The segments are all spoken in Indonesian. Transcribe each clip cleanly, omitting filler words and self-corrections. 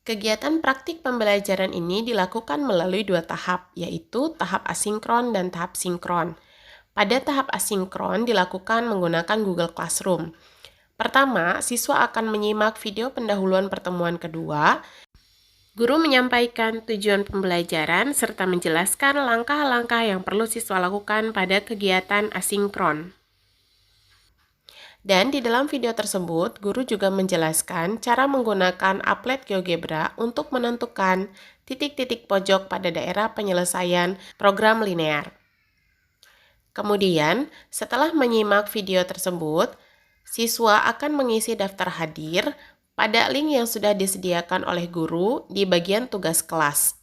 Kegiatan praktik pembelajaran ini dilakukan melalui dua tahap, yaitu tahap asinkron dan tahap sinkron. Pada tahap asinkron dilakukan menggunakan Google Classroom. Pertama, siswa akan menyimak video pendahuluan pertemuan kedua. Guru menyampaikan tujuan pembelajaran serta menjelaskan langkah-langkah yang perlu siswa lakukan pada kegiatan asinkron. Dan di dalam video tersebut, guru juga menjelaskan cara menggunakan applet GeoGebra untuk menentukan titik-titik pojok pada daerah penyelesaian program linear. Kemudian, setelah menyimak video tersebut, siswa akan mengisi daftar hadir pada link yang sudah disediakan oleh guru di bagian tugas kelas.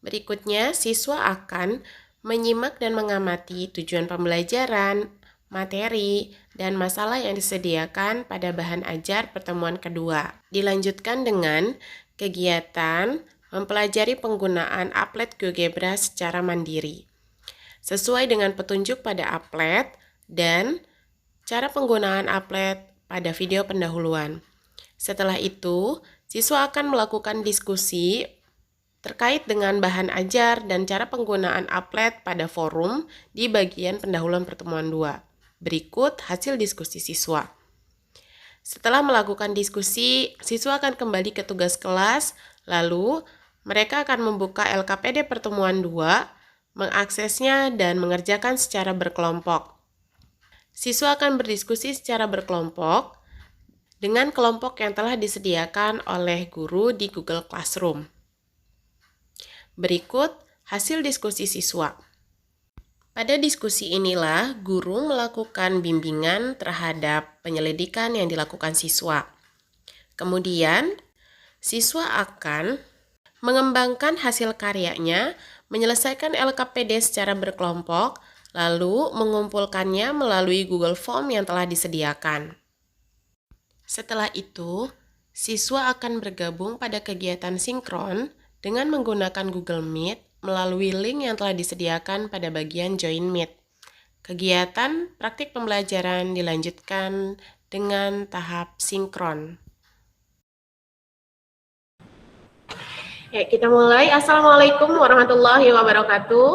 Berikutnya, siswa akan menyimak dan mengamati tujuan pembelajaran, materi, dan masalah yang disediakan pada bahan ajar pertemuan kedua. Dilanjutkan dengan kegiatan mempelajari penggunaan applet GeoGebra secara mandiri, sesuai dengan petunjuk pada applet dan cara penggunaan applet pada video pendahuluan. Setelah itu, siswa akan melakukan diskusi terkait dengan bahan ajar dan cara penggunaan applet pada forum di bagian pendahuluan pertemuan 2. Berikut hasil diskusi siswa. Setelah melakukan diskusi, siswa akan kembali ke tugas kelas, lalu mereka akan membuka LKPD pertemuan 2, mengaksesnya dan mengerjakan secara berkelompok. Siswa akan berdiskusi secara berkelompok dengan kelompok yang telah disediakan oleh guru di Google Classroom. Berikut hasil diskusi siswa. Pada diskusi inilah guru melakukan bimbingan terhadap penyelidikan yang dilakukan siswa. Kemudian, siswa akan mengembangkan hasil karyanya, menyelesaikan LKPD secara berkelompok, lalu mengumpulkannya melalui Google Form yang telah disediakan. Setelah itu, siswa akan bergabung pada kegiatan sinkron dengan menggunakan Google Meet melalui link yang telah disediakan pada bagian Join Meet. Kegiatan praktik pembelajaran dilanjutkan dengan tahap sinkron. Ya, kita mulai. Assalamualaikum warahmatullahi wabarakatuh.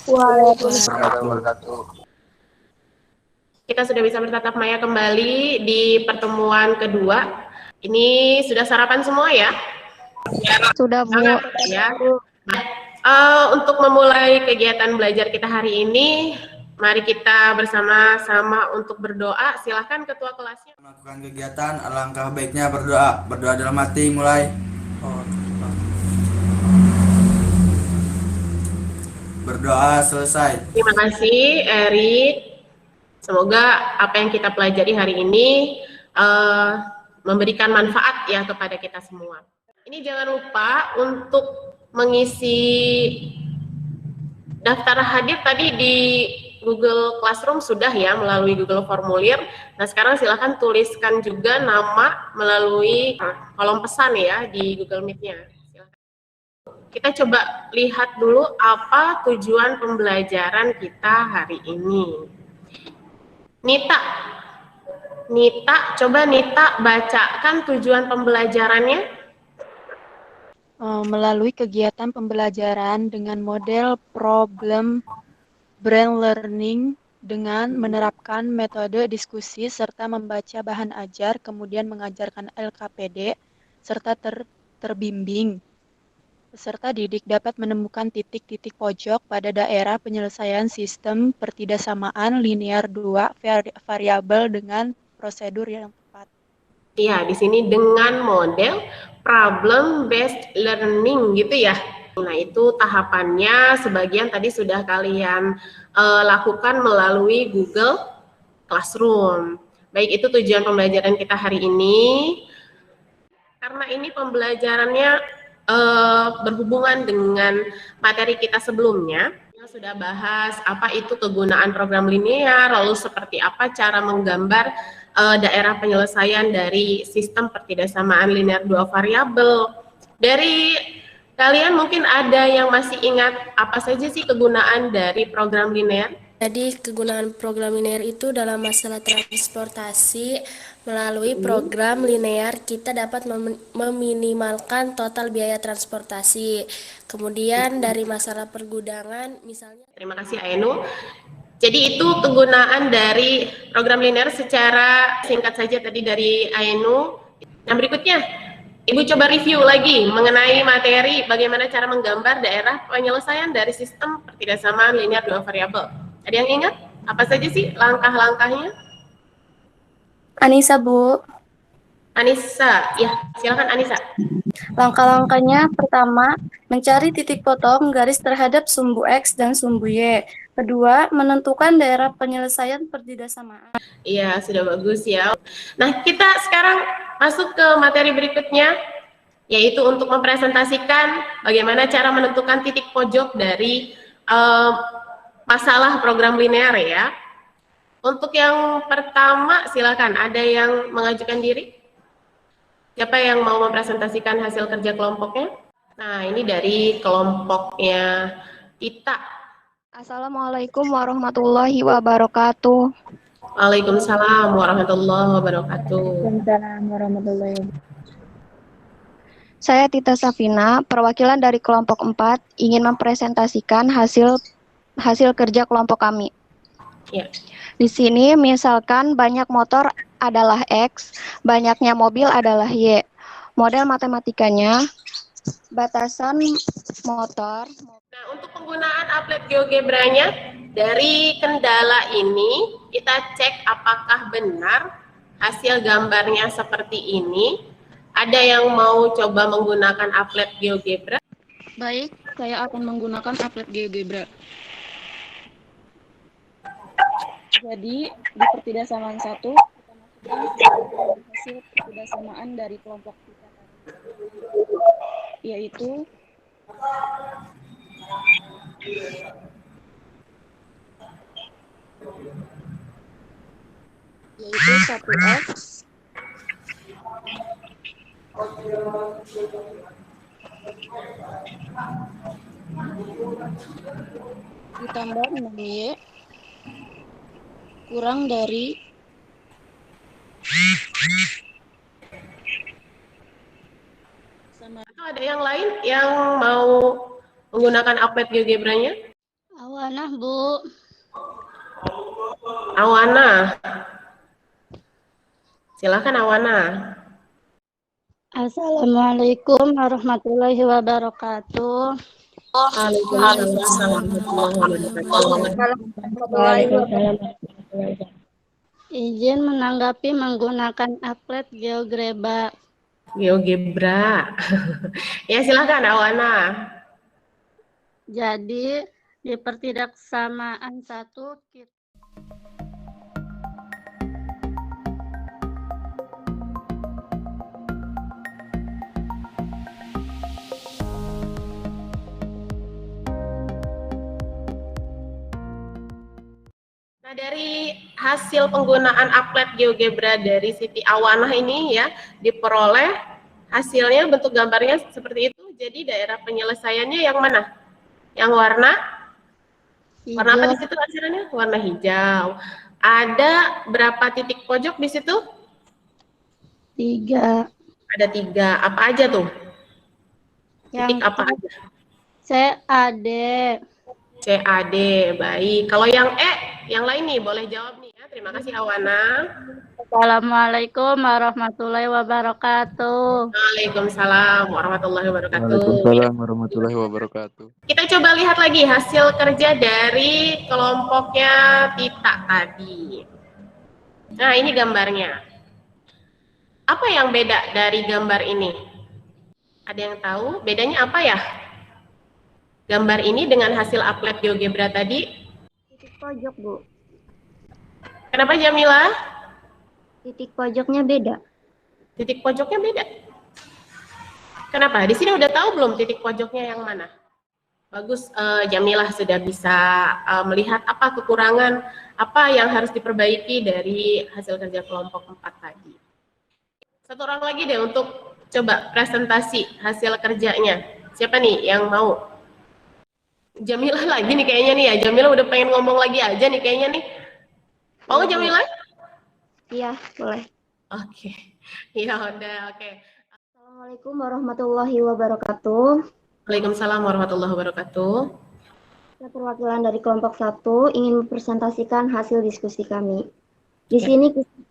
Waalaikumsalam warahmatullahi wabarakatuh. Kita sudah bisa bertatap maya kembali di pertemuan kedua. Ini sudah sarapan semua ya? Sudah, Bu. Ya. Untuk memulai kegiatan belajar kita hari ini, mari kita bersama-sama untuk berdoa. Silahkan ketua kelasnya. Melakukan kegiatan, alangkah baiknya berdoa. Berdoa dalam hati, mulai. Berdoa selesai. Terima kasih, Erik. Semoga apa yang kita pelajari hari ini memberikan manfaat ya kepada kita semua. Ini jangan lupa untuk mengisi daftar hadir tadi di Google Classroom sudah ya melalui Google Formulir. Nah sekarang silahkan tuliskan juga nama melalui kolom pesan ya di Google Meet-nya. Kita coba lihat dulu apa tujuan pembelajaran kita hari ini. Nita, coba Nita bacakan tujuan pembelajarannya. Melalui kegiatan pembelajaran dengan model problem brain learning dengan menerapkan metode diskusi serta membaca bahan ajar, kemudian mengajarkan LKPD serta terbimbing. Peserta didik dapat menemukan titik-titik pojok pada daerah penyelesaian sistem pertidaksamaan linear 2 variabel dengan prosedur yang tepat. Iya, di sini dengan model problem based learning gitu ya. Nah, itu tahapannya sebagian tadi sudah kalian lakukan melalui Google Classroom. Baik, itu tujuan pembelajaran kita hari ini. Karena ini pembelajarannya berhubungan dengan materi kita sebelumnya. Kita sudah bahas apa itu kegunaan program linear, lalu seperti apa cara menggambar daerah penyelesaian dari sistem pertidaksamaan linear 2 variabel. Dari kalian mungkin ada yang masih ingat apa saja sih kegunaan dari program linear? Jadi kegunaan program linear itu dalam masalah transportasi Melalui program linear, kita dapat meminimalkan total biaya transportasi. Kemudian dari masalah pergudangan, misalnya. Terima kasih Ainu. Jadi itu kegunaan dari program linear secara singkat saja tadi dari Ainu. Yang berikutnya, Ibu coba review lagi mengenai materi bagaimana cara menggambar daerah penyelesaian dari sistem pertidaksamaan linear dua variabel. Ada yang ingat? Apa saja sih langkah-langkahnya? Anissa, Bu. Anissa, ya silakan Anissa. Langkah-langkahnya pertama, mencari titik potong garis terhadap sumbu X dan sumbu Y. Kedua, menentukan daerah penyelesaian pertidaksamaan. Iya, sudah bagus ya. Nah, kita sekarang masuk ke materi berikutnya, yaitu untuk mempresentasikan bagaimana cara menentukan titik pojok dari masalah program linear ya. Untuk yang pertama, silakan. Ada yang mengajukan diri? Siapa yang mau mempresentasikan hasil kerja kelompoknya? Nah, ini dari kelompoknya Tita. Assalamualaikum warahmatullahi wabarakatuh. Waalaikumsalam warahmatullahi wabarakatuh. Waalaikumsalam warahmatullahi wabarakatuh. Saya Tita Safina, perwakilan dari kelompok 4, ingin mempresentasikan hasil kerja kelompok kami. Ya. Di sini misalkan banyak motor adalah X, banyaknya mobil adalah Y. Model matematikanya, batasan motor. Nah, untuk penggunaan applet GeoGebra-nya, dari kendala ini kita cek apakah benar hasil gambarnya seperti ini. Ada yang mau coba menggunakan applet GeoGebra? Baik, saya akan menggunakan applet GeoGebra. Jadi, di pertidaksamaan 1, kita masukkan hasil pertidaksamaan dari kelompok kita tadi, yaitu yaitu 1X ditambah 6Y kurang dari sama. Atau ada yang lain yang mau menggunakan applet GeoGebra-nya? Awanah, Bu. Awana. Silakan Awana. Assalamualaikum warahmatullahi wabarakatuh. Waalaikumsalam warahmatullahi wabarakatuh. Izin menanggapi menggunakan applet GeoGebra. GeoGebra. Ya, silakan Awana. Jadi di pertidaksamaan 1 kita Nah, dari hasil penggunaan applet GeoGebra dari Siti Awanah ini ya, diperoleh hasilnya bentuk gambarnya seperti itu. Jadi daerah penyelesaiannya yang mana? Yang warna? Warna apa di situ hasilnya? Warna hijau. Ada berapa titik pojok di situ? 3. Ada 3. Apa aja tuh? Titik apa aja? CAD. CAD, baik. Kalau yang yang lain nih boleh jawab nih ya. Terima kasih Awana. Assalamualaikum warahmatullahi wabarakatuh. Waalaikumsalam warahmatullahi wabarakatuh. Waalaikumsalam warahmatullahi wabarakatuh. Kita coba lihat lagi hasil kerja dari kelompoknya Tita tadi. Nah, ini gambarnya. Apa yang beda dari gambar ini? Ada yang tahu bedanya apa ya? Gambar ini dengan hasil applet GeoGebra tadi. Titik pojok, Bu. Kenapa Jamila? Titik pojoknya beda. Titik pojoknya beda. Kenapa? Di sini udah tahu belum titik pojoknya yang mana? Bagus, Jamilah sudah bisa melihat apa kekurangan, apa yang harus diperbaiki dari hasil kerja kelompok 4 tadi. Satu orang lagi deh untuk coba presentasi hasil kerjanya. Siapa nih yang mau? Jamilah lagi nih kayaknya nih ya. Jamilah udah pengen ngomong lagi aja nih kayaknya nih. Mau Jamilah? Iya, boleh. Oke. Ya udah, oke. Assalamualaikum warahmatullahi wabarakatuh. Waalaikumsalam warahmatullahi wabarakatuh. Saya perwakilan dari kelompok 1 ingin mempresentasikan hasil diskusi kami. Di Oke. sini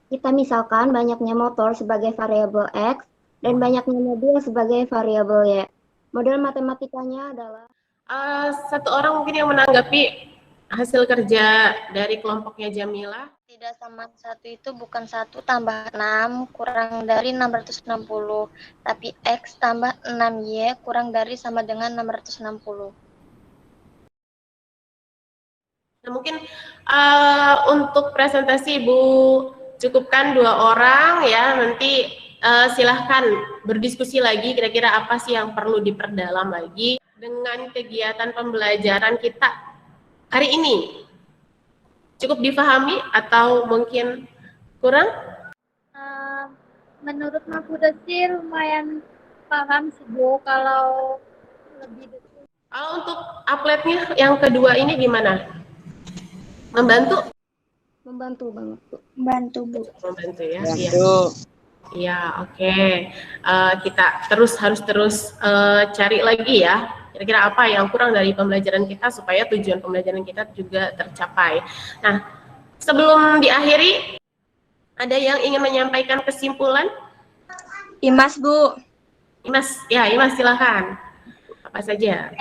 kita misalkan banyaknya motor sebagai variabel X dan banyaknya mobil sebagai variabel Y. Model matematikanya adalah Satu orang mungkin yang menanggapi hasil kerja dari kelompoknya Jamila. Tidak sama 1 itu bukan 1 tambah 6 kurang dari 660, tapi X tambah 6Y kurang dari sama dengan 660. Nah, mungkin untuk presentasi Ibu cukupkan 2 orang ya, nanti silahkan berdiskusi lagi kira-kira apa sih yang perlu diperdalam lagi dengan kegiatan pembelajaran kita hari ini. Cukup difahami atau mungkin kurang? Menurut Mahfuda sih lumayan paham sih Bu, kalau lebih detail. Kalau untuk uploadnya yang kedua ini gimana? Membantu? membantu banget, Bu. Membantu, Bu. Membantu ya. Bantu. Iya, oke. Kita harus terus cari lagi ya. Kira-kira apa yang kurang dari pembelajaran kita supaya tujuan pembelajaran kita juga tercapai. Nah, sebelum diakhiri, ada yang ingin menyampaikan kesimpulan? Imas, Bu. Imas, ya Imas silakan. Apa saja?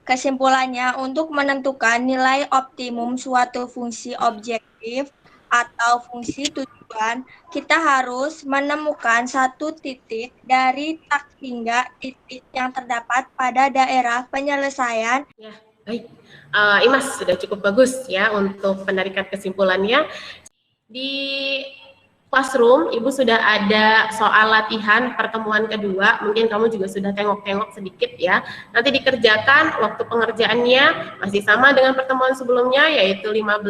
Kesimpulannya, untuk menentukan nilai optimum suatu fungsi objektif atau fungsi tujuan, kita harus menemukan satu titik dari tak hingga titik yang terdapat pada daerah penyelesaian. Ya, baik. Imas sudah cukup bagus ya untuk penarikan kesimpulannya. Di Classroom, Ibu sudah ada soal latihan pertemuan kedua, mungkin kamu juga sudah tengok-tengok sedikit ya. Nanti dikerjakan, waktu pengerjaannya masih sama dengan pertemuan sebelumnya, yaitu 15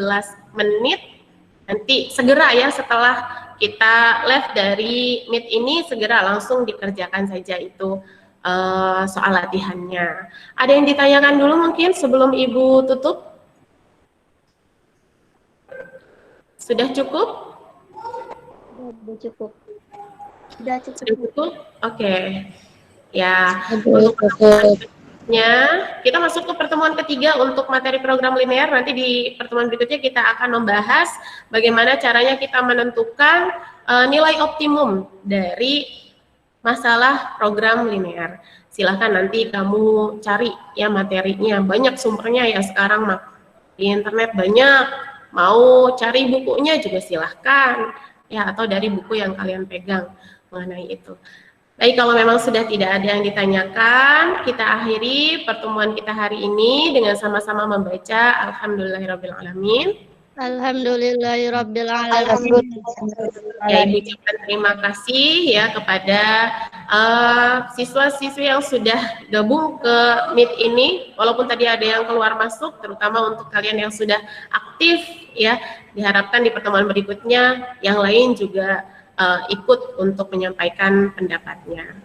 menit. Nanti segera ya, setelah kita live dari Meet ini, segera langsung dikerjakan saja itu soal latihannya. Ada yang ditanyakan dulu mungkin sebelum Ibu tutup? Sudah cukup? Sudah cukup. Sudah Sudah cukup. cukup? Oke. Ya, untuk pertemuannya, kita masuk ke pertemuan ketiga untuk materi program linear. Nanti di pertemuan berikutnya kita akan membahas bagaimana caranya kita menentukan nilai optimum dari masalah program linear. Silahkan nanti kamu cari ya materinya, banyak sumbernya ya sekarang mah. Di internet banyak, mau cari bukunya juga silahkan. Ya, atau dari buku yang kalian pegang mengenai itu. Baik, kalau memang sudah tidak ada yang ditanyakan, kita akhiri pertemuan kita hari ini dengan sama-sama membaca Alhamdulillahirrabbilalamin. Alhamdulillahirrabbilalamin. Ya, Ibu ucapkan terima kasih ya kepada siswa-siswi yang sudah gabung ke Meet ini, walaupun tadi ada yang keluar masuk, terutama untuk kalian yang sudah aktif ya, diharapkan di pertemuan berikutnya yang lain juga ikut untuk menyampaikan pendapatnya.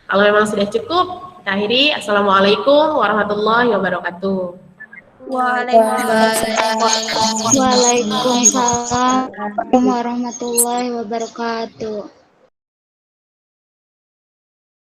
Kalau memang sudah cukup, kita akhiri. Assalamualaikum warahmatullahi wabarakatuh. Waalaikumsalam warahmatullahi wabarakatuh.